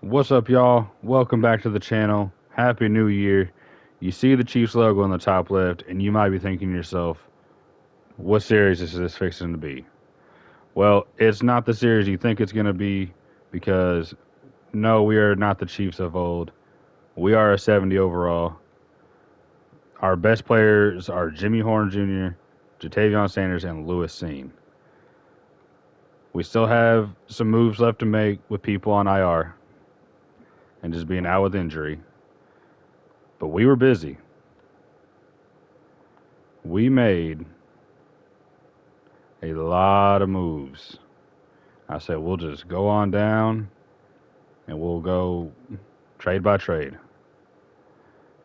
What's up, y'all? Welcome back to the channel. Happy New Year. You see the Chiefs logo on the top left, and you might be thinking to yourself, what series is this fixing to be? Well, it's not the series you think it's going to be because, no, we are not the Chiefs of old. We are a 70 overall. Our best players are Jimmy Horn Jr., Jatavion Sanders, and Lewis Seen. We still have some moves left to make with people on IR and just being out with injury, but we were busy. We made a lot of moves. I said, we'll just go on down and we'll go trade by trade.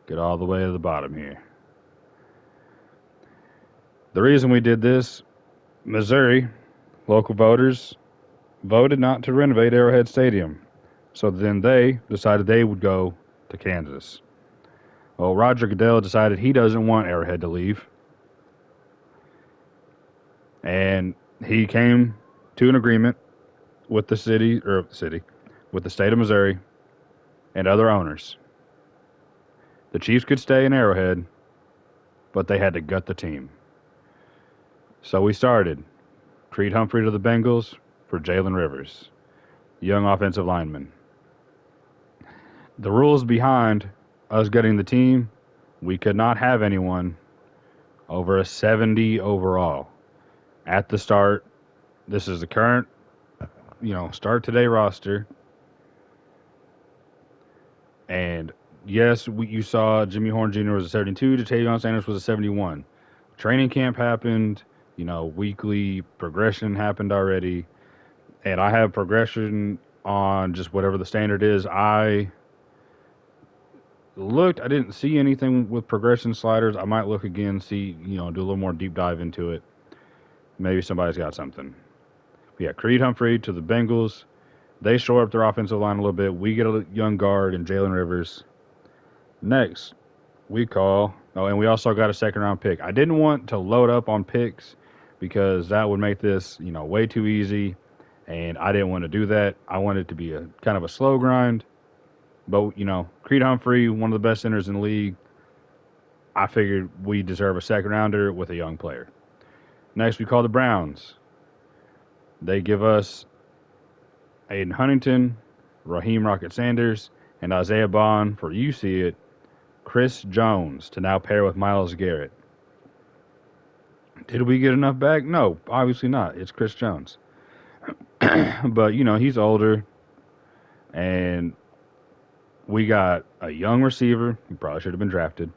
Get all the way to the bottom here. The reason we did this, Missouri, local voters voted not to renovate Arrowhead Stadium. So then they decided they would go to Kansas. Well, Roger Goodell decided he doesn't want Arrowhead to leave. And he came to an agreement with with the state of Missouri and other owners. The Chiefs could stay in Arrowhead, but they had to gut the team. So we started. Creed Humphrey to the Bengals for Jalen Rivers, young offensive lineman. The rules behind us getting the team, we could not have anyone over a 70 overall at the start. This is the current, start today roster. And yes, you saw Jimmy Horn Jr. was a 72, Jatavion Sanders was a 71. Training camp happened, weekly progression happened already. And I have progression on just whatever the standard is. I didn't see anything with progression sliders. I might look again, see, do a little more deep dive into it. Maybe somebody's got something. But yeah, Creed Humphrey to the Bengals. They shore up their offensive line a little bit. We get a young guard in Jalen Rivers. Next, and we also got a second round pick. I didn't want to load up on picks because that would make this, way too easy. And I didn't want to do that. I wanted it to be a kind of a slow grind. But, Creed Humphrey, one of the best centers in the league, I figured we deserve a second rounder with a young player. Next, we call the Browns. They give us Aiden Huntington, Raheem Rocket Sanders, and Isaiah Bond for, you see it, Chris Jones to now pair with Myles Garrett. Did we get enough back? No, obviously not. It's Chris Jones. But, he's older, and we got a young receiver who probably should have been drafted,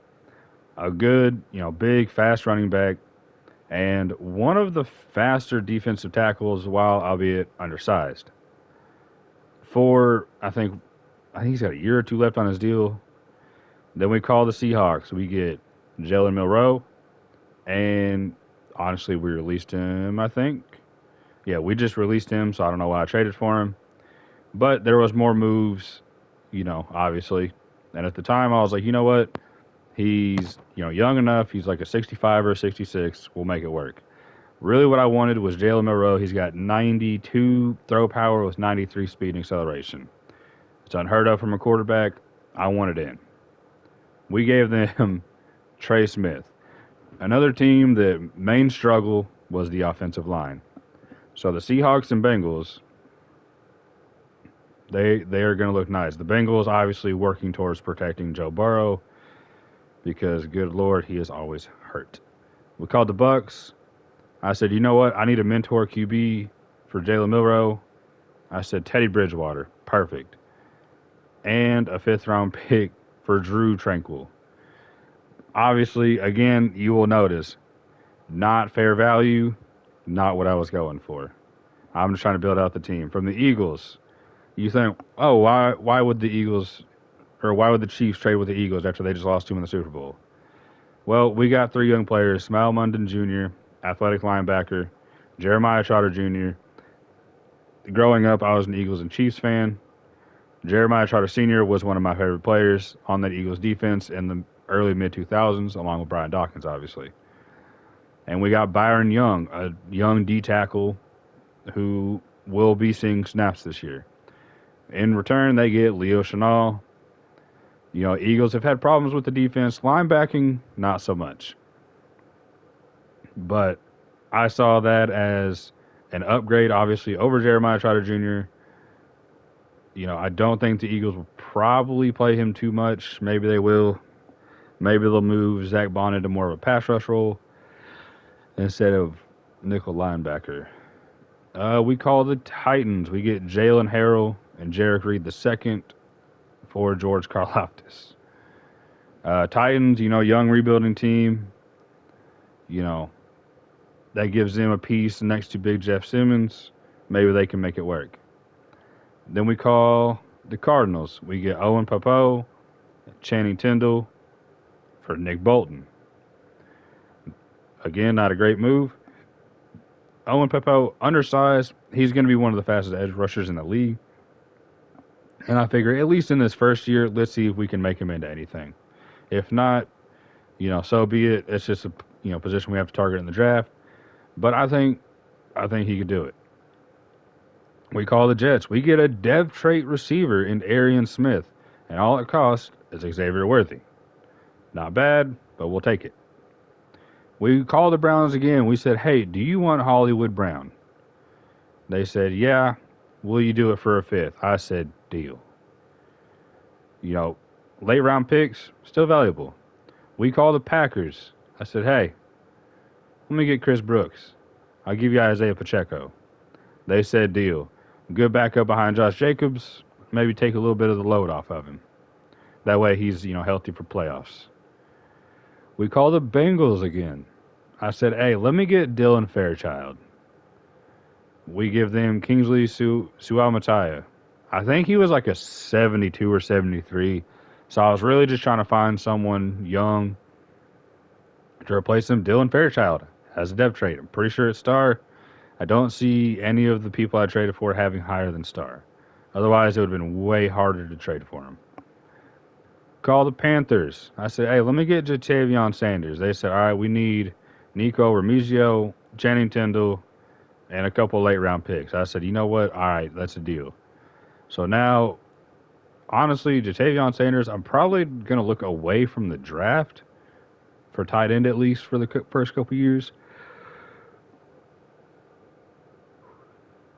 a good, big, fast running back, and one of the faster defensive tackles, while albeit undersized. I think he's got a year or two left on his deal. Then we call the Seahawks. We get Jalen Milroe, and honestly, we released him, I think. Yeah, we just released him, so I don't know why I traded for him. But there was more moves, obviously. And at the time, I was like, you know what? He's, young enough. He's like a 65 or a 66. We'll make it work. Really, what I wanted was Jalen Milroe. He's got 92 throw power with 93 speed and acceleration. It's unheard of from a quarterback. I wanted in. We gave them Trey Smith. Another team that main struggle was the offensive line. So the Seahawks and Bengals, they are going to look nice. The Bengals obviously working towards protecting Joe Burrow because, good Lord, he is always hurt. We called the Bucks. I said, you know what? I need a mentor QB for Jalen Milroe. I said, Teddy Bridgewater. Perfect. And a fifth-round pick for Drew Tranquil. Obviously, again, you will notice, not fair value, not what I was going for. I'm just trying to build out the team. From the Eagles, you think, oh, why would the Chiefs trade with the Eagles after they just lost to them in the Super Bowl? Well, we got three young players, Smile Munden Jr., athletic linebacker, Jeremiah Trotter Jr. Growing up, I was an Eagles and Chiefs fan. Jeremiah Trotter Sr. was one of my favorite players on that Eagles defense in the early mid-2000s, along with Brian Dawkins, obviously. And we got Byron Young, a young D tackle who will be seeing snaps this year. In return, they get Leo Chenal. Eagles have had problems with the defense. Linebacking, not so much. But I saw that as an upgrade, obviously, over Jeremiah Trotter Jr. I don't think the Eagles will probably play him too much. Maybe they will. Maybe they'll move Zach Bond into more of a pass rush role instead of nickel linebacker. We call the Titans. We get Jalen Harrell and Jarek Reed II for George Karlaftis. Titans, young rebuilding team. You know, that gives them a piece next to Big Jeff Simmons. Maybe they can make it work. Then we call the Cardinals. We get Owen Pappoe, Channing Tindall for Nick Bolton. Again, not a great move. Owen Pappoe, undersized. He's going to be one of the fastest edge rushers in the league. And I figure, at least in this first year, let's see if we can make him into anything. If not, so be it. It's just a position we have to target in the draft. But I think he could do it. We call the Jets. We get a dev trait receiver in Arian Smith, and all it costs is Xavier Worthy. Not bad, but we'll take it. We called the Browns again. We said, hey, do you want Hollywood Brown? They said, yeah. Will you do it for a fifth? I said, deal. Late round picks, still valuable. We called the Packers. I said, hey, let me get Chris Brooks. I'll give you Isaiah Pacheco. They said, deal. Good backup behind Josh Jacobs. Maybe take a little bit of the load off of him. That way he's, healthy for playoffs. We call the Bengals again. I said, hey, let me get Dylan Fairchild. We give them Kingsley Suamataia. I think he was like a 72 or 73. So I was really just trying to find someone young to replace him. Dylan Fairchild has a depth trade. I'm pretty sure it's star. I don't see any of the people I traded for having higher than star. Otherwise, it would have been way harder to trade for him. Call the Panthers. I said, hey, let me get Jatavion Sanders. They said, all right, we need Nico Remigio, Channing Tindall, and a couple late round picks. I said, you know what? All right, that's a deal. So now, honestly, Jatavion Sanders, I'm probably going to look away from the draft for tight end at least for the first couple years.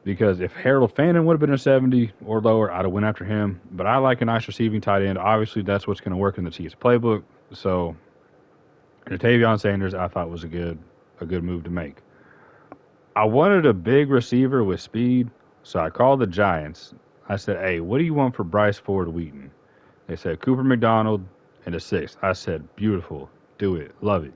Because if Harold Fannin would have been a 70 or lower, I'd have went after him. But I like a nice receiving tight end. Obviously, that's what's going to work in the Chiefs playbook. So, Jatavion Sanders, I thought was a good move to make. I wanted a big receiver with speed, so I called the Giants. I said, hey, what do you want for Bryce Ford Wheaton? They said Cooper McDonald and a sixth. I said, beautiful. Do it. Love it.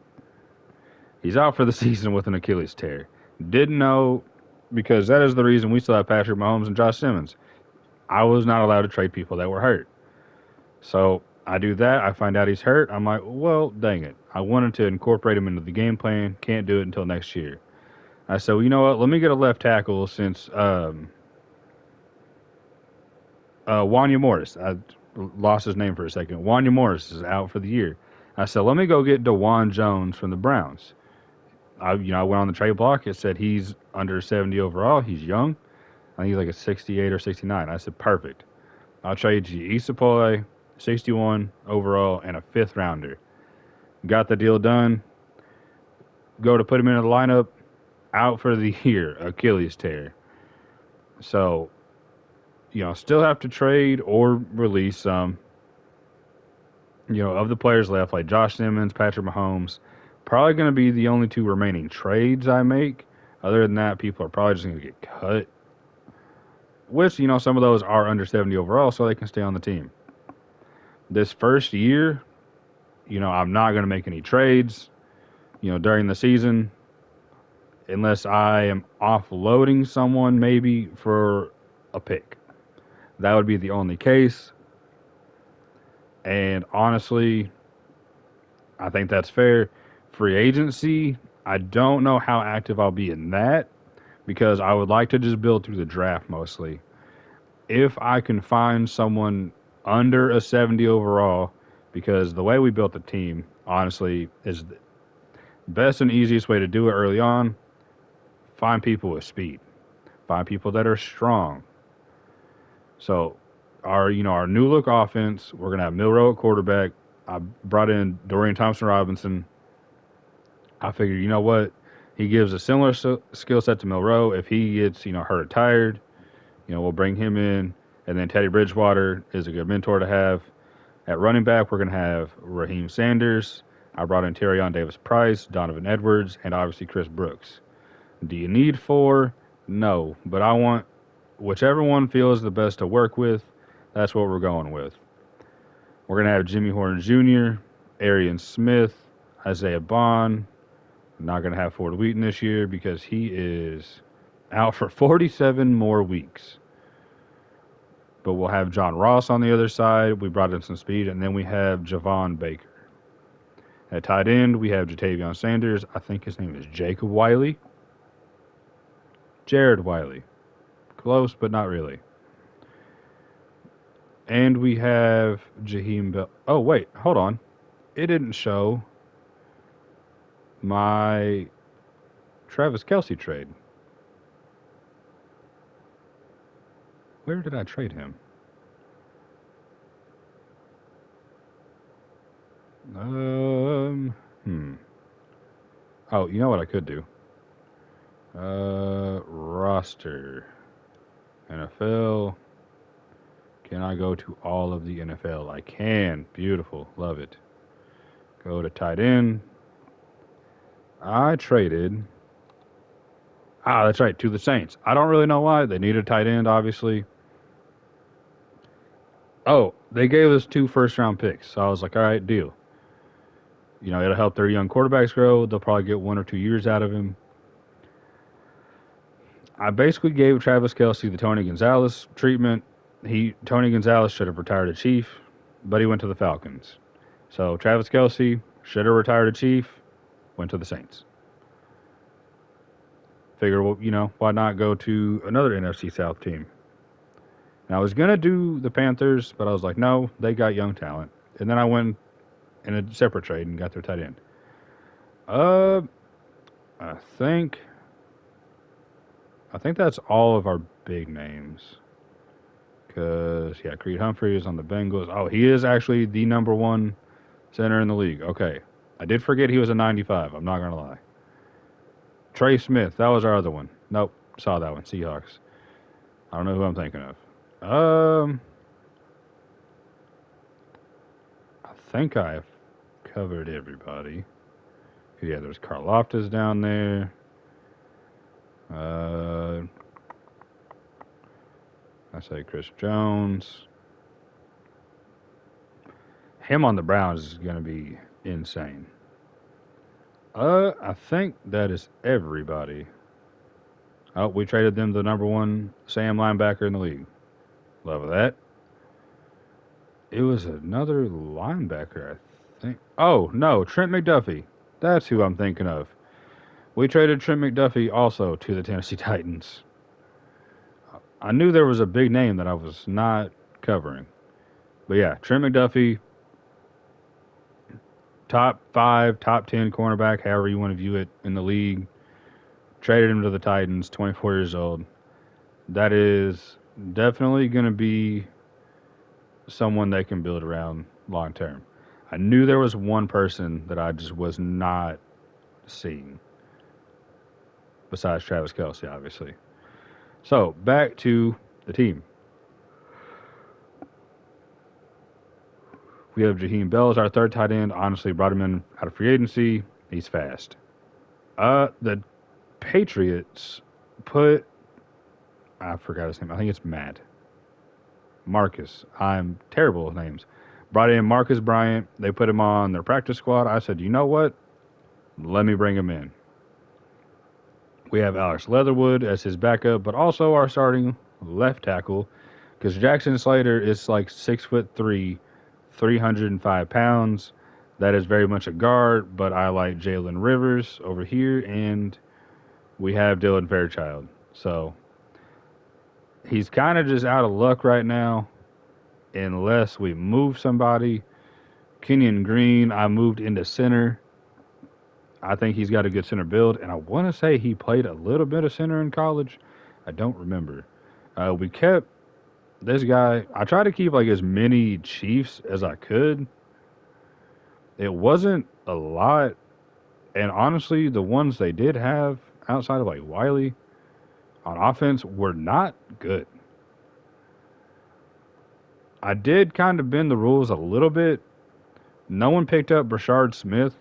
He's out for the season with an Achilles tear. Didn't know, because that is the reason we still have Patrick Mahomes and Josh Simmons. I was not allowed to trade people that were hurt. So I do that. I find out he's hurt. I'm like, well, dang it. I wanted to incorporate him into the game plan. Can't do it until next year. I said, well, you know what? Let me get a left tackle since Wanya Morris. I lost his name for a second. Wanya Morris is out for the year. I said, let me go get DeJuan Jones from the Browns. I went on the trade block. It said he's under 70 overall. He's young. I think he's like a 68 or 69. I said, perfect. I'll trade you Isapole, 61 overall, and a fifth rounder. Got the deal done. Go to put him into the lineup. Out for the year. Achilles tear. So, still have to trade or release some. Of the players left, like Josh Simmons, Patrick Mahomes, probably going to be the only two remaining trades I make. Other than that, people are probably just going to get cut. Which, some of those are under 70 overall, so they can stay on the team. This first year, I'm not going to make any trades, during the season, unless I am offloading someone maybe for a pick. That would be the only case. And honestly, I think that's fair. Free agency, I don't know how active I'll be in that because I would like to just build through the draft mostly. If I can find someone under a 70 overall, because the way we built the team, honestly, is the best and easiest way to do it early on. Find people with speed. Find people that are strong. So our new look offense. We're gonna have Milrow at quarterback. I brought in Dorian Thompson Robinson. I figured, you know what, he gives a similar skill set to Milrow. If he gets hurt or tired, we'll bring him in. And then Teddy Bridgewater is a good mentor to have. At running back, we're gonna have Raheem Sanders. I brought in Terrion Davis Price, Donovan Edwards, and obviously Chris Brooks. Do you need four? No, but I want whichever one feels the best to work with. That's what we're going with. We're going to have Jimmy Horn Jr., Arian Smith, Isaiah Bond. Not going to have Ford Wheaton this year because he is out for 47 more weeks. But we'll have John Ross on the other side. We brought in some speed. And then we have Javon Baker. At tight end, we have Jatavion Sanders. I think his name is Jacob Wiley. Jared Wiley. Close, but not really. And we have Jaheim Bell. Oh, wait. Hold on. It didn't show my Travis Kelce trade. Where did I trade him? Hmm. Oh, you know what I could do? Roster. NFL. Can I go to all of the NFL? I can. Beautiful. Love it. Go to tight end. I traded. That's right. To the Saints. I don't really know why. They needed a tight end, obviously. Oh, they gave us 2 first-round picks. So I was like, all right, deal. It'll help their young quarterbacks grow. They'll probably get 1 or 2 years out of him. I basically gave Travis Kelce the Tony Gonzalez treatment. Tony Gonzalez should have retired a Chief, but he went to the Falcons. So Travis Kelce should have retired a Chief, went to the Saints. Figure, well, why not go to another NFC South team? Now, I was going to do the Panthers, but I was like, no, they got young talent. And then I went in a separate trade and got their tight end. I think that's all of our big names. Because, Creed Humphrey is on the Bengals. Oh, he is actually the number 1 center in the league. Okay. I did forget he was a 95. I'm not going to lie. Trey Smith, that was our other one. Nope, saw that one. Seahawks. I don't know who I'm thinking of. I think I've covered everybody. Yeah, there's Carl Loftus down there. I say Chris Jones. Him on the Browns is going to be insane. I think that is everybody. Oh, we traded them the number 1 Sam linebacker in the league. Love that. It was another linebacker, I think. Oh, no, Trent McDuffie. That's who I'm thinking of. We traded Trent McDuffie also to the Tennessee Titans. I knew there was a big name that I was not covering. But yeah, Trent McDuffie, top 5, top 10 cornerback, however you want to view it in the league. Traded him to the Titans, 24 years old. That is definitely going to be someone they can build around long term. I knew there was one person that I just was not seeing besides Travis Kelce, obviously. So back to the team. We have Jaheim Bell as our third tight end. Honestly, brought him in out of free agency. He's fast. The Patriots put, I forgot his name. I think it's Matt. Marcus. I'm terrible with names. Brought in Marcus Bryant. They put him on their practice squad. I said, you know what? Let me bring him in. We have Alex Leatherwood as his backup, but also our starting left tackle, because Jackson Slater is like 6'3", 305 pounds. That is very much a guard, but I like Jalen Rivers over here, and we have Dylan Fairchild. So he's kind of just out of luck right now unless we move somebody. Kenyon Green, I moved into center. I think he's got a good center build, and I want to say he played a little bit of center in college. I don't remember. We kept This guy, I tried to keep like as many Chiefs as I could. It wasn't a lot, and honestly, the ones they did have outside of like Wiley on offense were not good. I did kind of bend the rules a little bit. No one picked up Brashard Smith,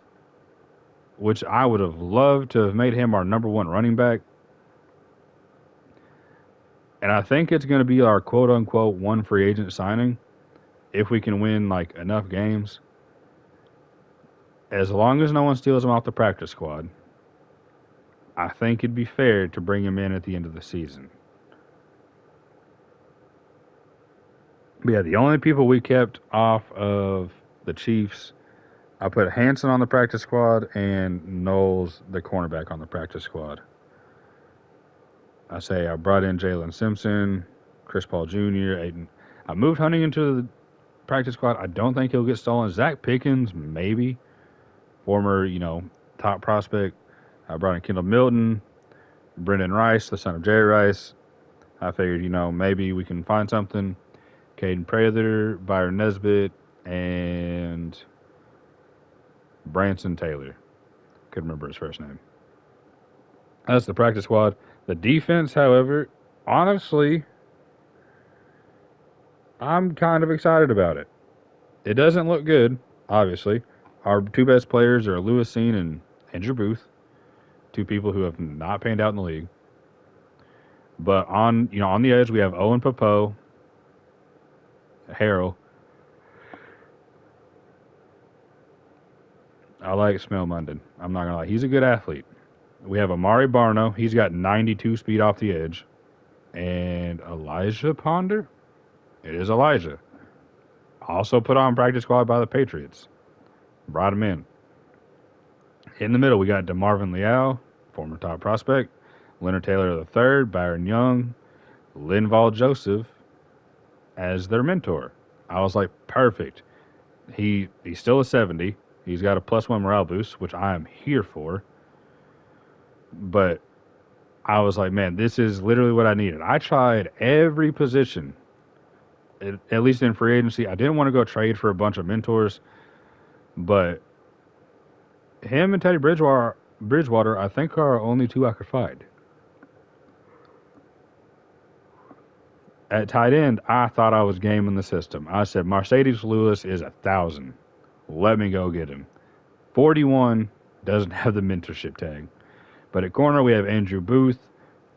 which I would have loved to have made him our number one running back. And I think it's going to be our quote unquote one free agent signing if we can win like enough games. As long as no one steals him off the practice squad, I think it'd be fair to bring him in at the end of the season. But yeah, the only people we kept off of the Chiefs, I put Hanson on the practice squad and Knowles, the cornerback, on the practice squad. I brought in Jalen Simpson, Chris Paul Jr., Aiden. I moved Hunting into the practice squad. I don't think he'll get stolen. Zach Pickens, maybe. Former, top prospect. I brought in Kendall Milton, Brendan Rice, the son of Jerry Rice. I figured, maybe we can find something. Caden Prather, Byron Nesbitt, and Branson Taylor. Couldn't remember his first name. That's the practice squad. The defense, however, honestly, I'm kind of excited about it. It doesn't look good, obviously. Our two best players are Lewis Seen and Andrew Booth, two people who have not panned out in the league. But on the edge we have Owen Popo, Harrell. I like Smell Munden. I'm not gonna lie, he's a good athlete. We have Amari Barno. He's got 92 speed off the edge, and Elijah Ponder. It is Elijah. Also put on practice squad by the Patriots. Brought him in. In the middle, we got DeMarvin Leal, former top prospect, Leonard Taylor III, Byron Young, Linval Joseph as their mentor. I was like, perfect. He's still a 70. He's got a +1 morale boost, which I am here for. But I was like, man, this is literally what I needed. I tried every position, at least in free agency. I didn't want to go trade for a bunch of mentors, but him and Teddy Bridgewater, I think, are only two I could find. At tight end, I thought I was gaming the system. I said, Mercedes Lewis is 1,000. Let me go get him. 41 doesn't have the mentorship tag. But at corner, we have Andrew Booth,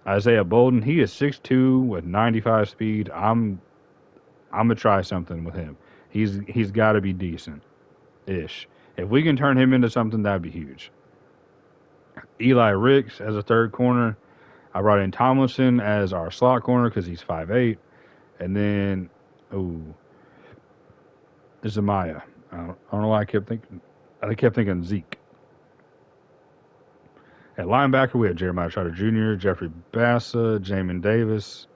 Isaiah Bolden. He is 6'2 with 95 speed. I'm gonna try something with him. He's got to be decent ish. If we can turn him into something, that'd be huge. Eli Ricks as a third corner. I brought in Tomlinson as our slot corner because he's 5'8. And then, this is Maya. I don't know why I kept thinking Zeke. At linebacker, we have Jeremiah Trotter Jr., Jeffrey Bassa, Jamin Davis.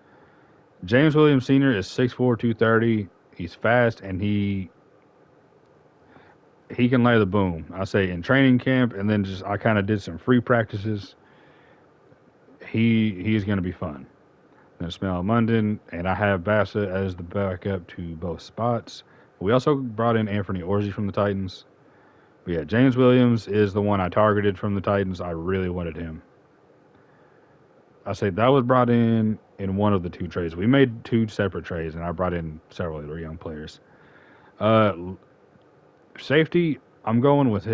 James Williams Sr. is 6'4", 230. He's fast, and he can lay the boom. I say in training camp, and then I kind of did some free practices. He's going to be fun. Then Smell Munden, and I have Bassett as the backup to both spots. We also brought in Anthony Orji from the Titans. But yeah, James Williams is the one I targeted from the Titans. I really wanted him. I say that was brought in one of the two trades. We made two separate trades, and I brought in several other young players. Safety, I'm going with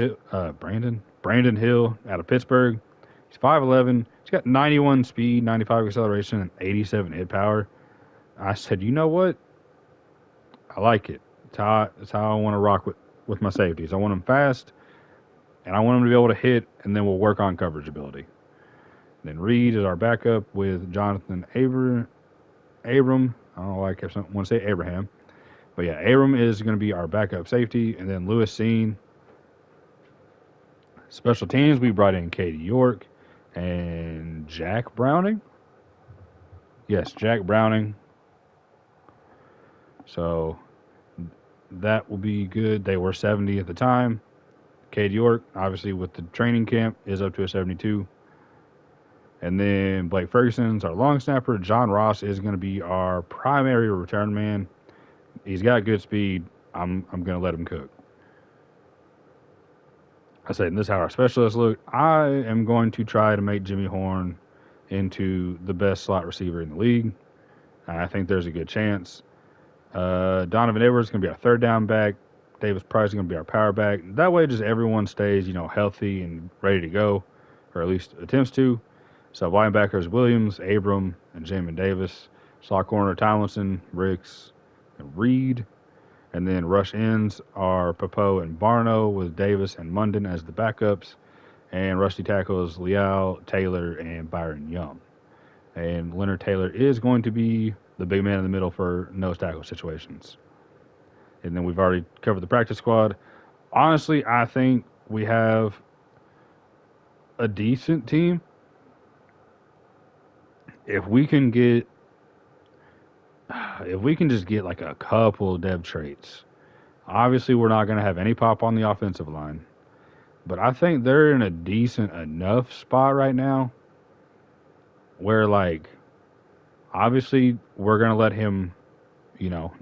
Brandon Hill out of Pittsburgh. He's 5'11". He's got 91 speed, 95 acceleration, and 87 hit power. I said, you know what? I like it. That's how I want to rock with my safeties. I want them fast, and I want them to be able to hit, and then we'll work on coverage ability. Then Reed is our backup with Jonathan Abram. I don't know why I want to say Abraham. But yeah, Abram is going to be our backup safety. And then Lewis Seen. Special teams, we brought in Katie York and Jack Browning. Yes, Jack Browning. So that will be good. They were 70 at the time. Katie York, obviously with the training camp, is up to a 72. And then Blake Ferguson's our long snapper. John Ross is going to be our primary return man. He's got good speed. I'm going to let him cook. I said, and this is how our specialists look. I am going to try to make Jimmy Horn into the best slot receiver in the league. I think there's a good chance. Donovan Edwards is going to be our third down back. Davis Price is going to be our power back. That way, just everyone stays, healthy and ready to go, or at least attempts to. So linebackers Williams, Abram, and Jamin Davis. Slot corner Tomlinson, Ricks, and Reed. And then rush ends are Popo and Barno with Davis and Munden as the backups. And rusty tackles Leal, Taylor, and Byron Young. And Leonard Taylor is going to be the big man in the middle for nose tackle situations. And then we've already covered the practice squad. Honestly, I think we have a decent team. If we can get, if we can just get like a couple dev traits. Obviously, we're not going to have any pop on the offensive line, but I think they're in a decent enough spot right now where, like, obviously, we're going to let him,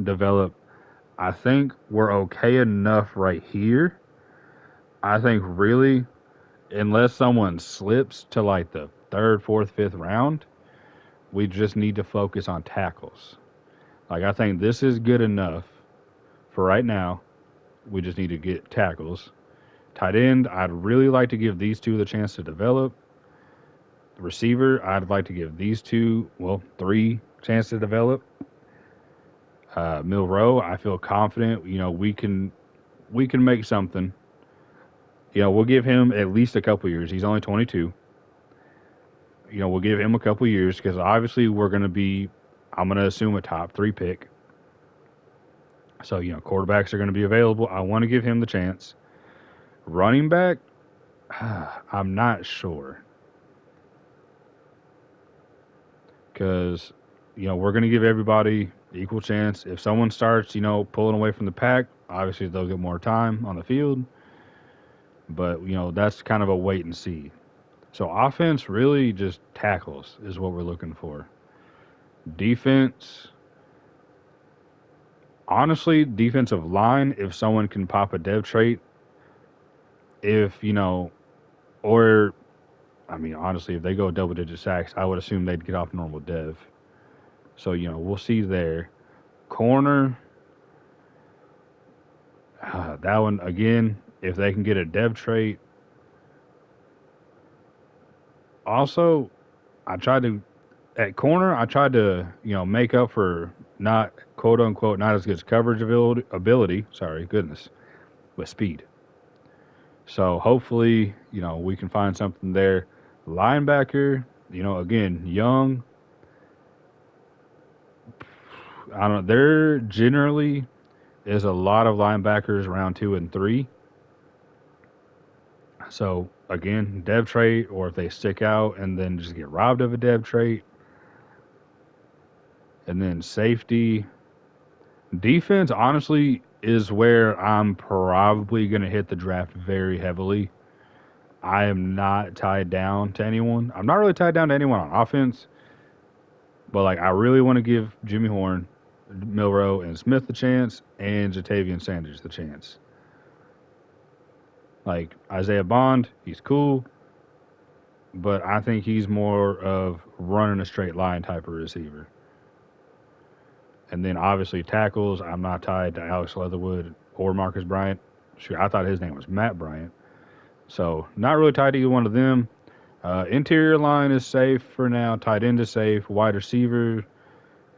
develop. I think we're okay enough right here. I think really, unless someone slips to like the third, fourth, fifth round, we just need to focus on tackles. Like, I think this is good enough for right now. We just need to get tackles. Tight end, I'd really like to give these two the chance to develop. Receiver, I'd like to give these two, well, three chance to develop. Milrow, I feel confident. We can make something. We'll give him at least a couple years. He's only 22. We'll give him a couple years because obviously we're going to be, I'm going to assume, a top 3 pick. So, quarterbacks are going to be available. I want to give him the chance. Running back, I'm not sure. Because, we're going to give everybody equal chance. If someone starts, pulling away from the pack, obviously they'll get more time on the field. But, that's kind of a wait and see. So offense really just tackles is what we're looking for. Defense, honestly, defensive line, if someone can pop a dev trait, or, I mean, honestly, if they go double digit sacks, I would assume they'd get off normal dev. So, we'll see there. Corner, that one, again, if they can get a dev trait. Also, at corner, I tried to, make up for not, quote unquote, not as good as coverage ability, sorry, goodness, with speed. So hopefully, we can find something there. Linebacker, again, young. I don't know. There generally is a lot of linebackers round 2 and 3. So again, dev trait, or if they stick out and then just get robbed of a dev trait. And then safety. Defense, honestly, is where I'm probably going to hit the draft very heavily. I am not tied down to anyone. I'm not really tied down to anyone on offense. But, like, I really want to give Jimmy Horn, Milrow, and Smith the chance, and Jatavian Sanders the chance. Like, Isaiah Bond, he's cool. But I think he's more of running a straight line type of receiver. And then, obviously, tackles, I'm not tied to Alex Leatherwood or Marcus Bryant. Sure, I thought his name was Matt Bryant. So, not really tied to either one of them. Interior line is safe for now. Tight end is safe. Wide receiver,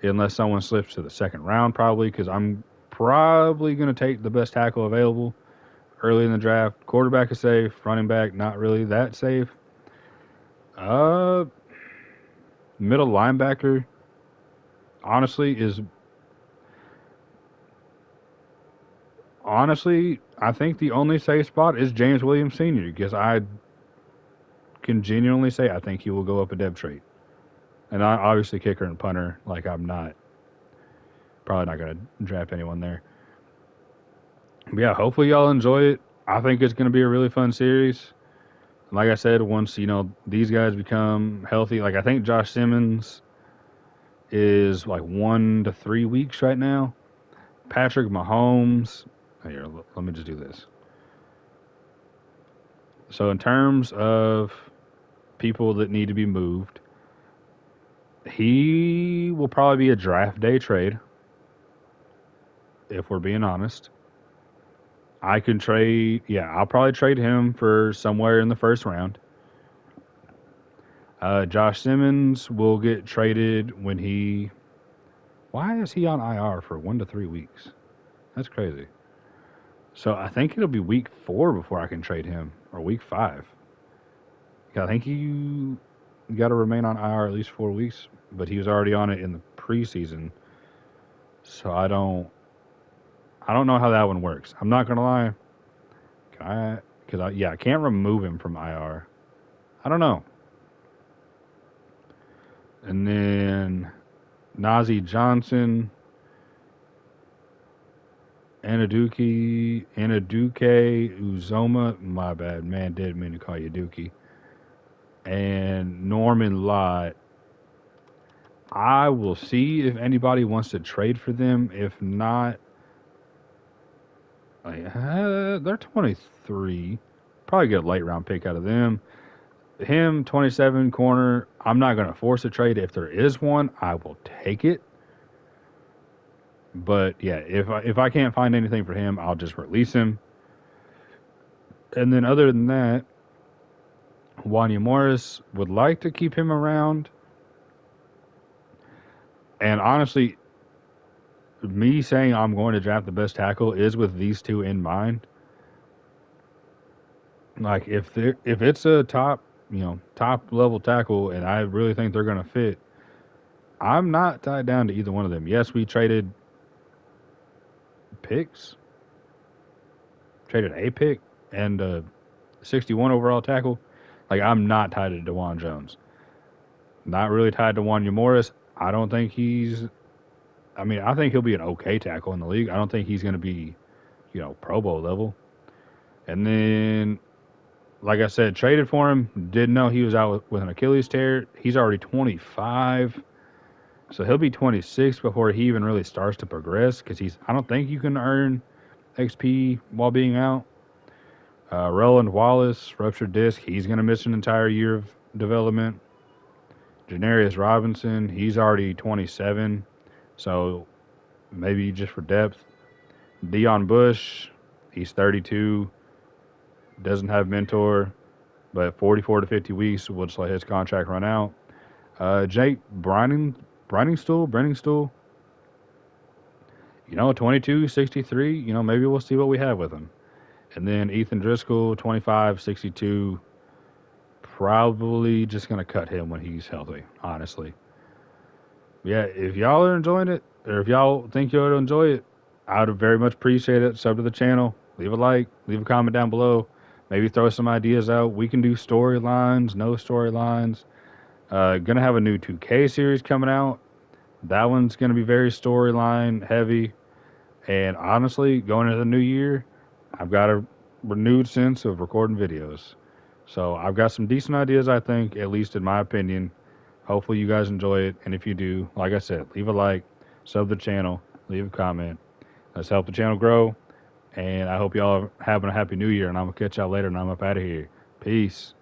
unless someone slips to the second round, probably, because I'm probably going to take the best tackle available early in the draft. Quarterback is safe. Running back, not really that safe. Middle linebacker, honestly, I think the only safe spot is James Williams Sr. because I can genuinely say I think he will go up a depth trait. And I obviously kicker and punter, like I'm probably not going to draft anyone there. But yeah, hopefully y'all enjoy it. I think it's going to be a really fun series. Like I said, once these guys become healthy, like I think Josh Simmons is like 1 to 3 weeks right now. Patrick Mahomes. Here, let me just do this. So in terms of people that need to be moved, he will probably be a draft day trade. If we're being honest, I can trade. Yeah, I'll probably trade him for somewhere in the first round. Josh Simmons will get traded when he. Why is he on IR for 1 to 3 weeks? That's crazy. So I think it'll be week 4 before I can trade him, or week 5. I think you got to remain on IR at least 4 weeks, but he was already on it in the preseason. So I don't know how that one works. I'm not gonna lie. Because I can't remove him from IR. I don't know. And then Nazi Johnson, Anaduke, Uzoma. My bad, man. Didn't mean to call you Dookie. And Norman Lott. I will see if anybody wants to trade for them. If not, they're 23. Probably get a late round pick out of them. Him, 27 corner. I'm not going to force a trade. If there is one, I will take it. But yeah, if I can't find anything for him, I'll just release him. And then other than that, Wanya Morris would like to keep him around. And honestly, me saying I'm going to draft the best tackle is with these two in mind. Like if it's a top level tackle, and I really think they're going to fit, I'm not tied down to either one of them. Yes, we traded picks, traded a pick and a 61 overall tackle. Like I'm not tied to DeJuan Jones. Not really tied to Wanya Morris. I don't think he's. I mean, I think he'll be an okay tackle in the league. I don't think he's going to be, Pro Bowl level. And then, like I said, traded for him. Didn't know he was out with an Achilles tear. He's already 25, so he'll be 26 before he even really starts to progress. Because he's. I don't think you can earn XP while being out. Roland Wallace, ruptured disc. He's going to miss an entire year of development. Janarius Robinson, he's already 27, so maybe just for depth. Dion Bush, he's 32, doesn't have mentor, but 44 to 50 weeks will just let his contract run out. Jake Brenningstool, 22, 63, maybe we'll see what we have with him. And then Ethan Driscoll, 25, 62, probably just going to cut him when he's healthy, honestly. Yeah, if y'all are enjoying it, or if y'all think you'll enjoy it, I would very much appreciate it. Sub to the channel, leave a like, leave a comment down below. Maybe throw some ideas out. We can do storylines, no storylines. Gonna have a new 2K series coming out. That one's gonna be very storyline heavy. And honestly, going into the new year, I've got a renewed sense of recording videos. So I've got some decent ideas, I think, at least in my opinion. Hopefully you guys enjoy it. And if you do, like I said, leave a like, sub the channel, leave a comment. Let's help the channel grow. And I hope y'all are having a happy new year. And I'm going to catch y'all later. And I'm up out of here. Peace.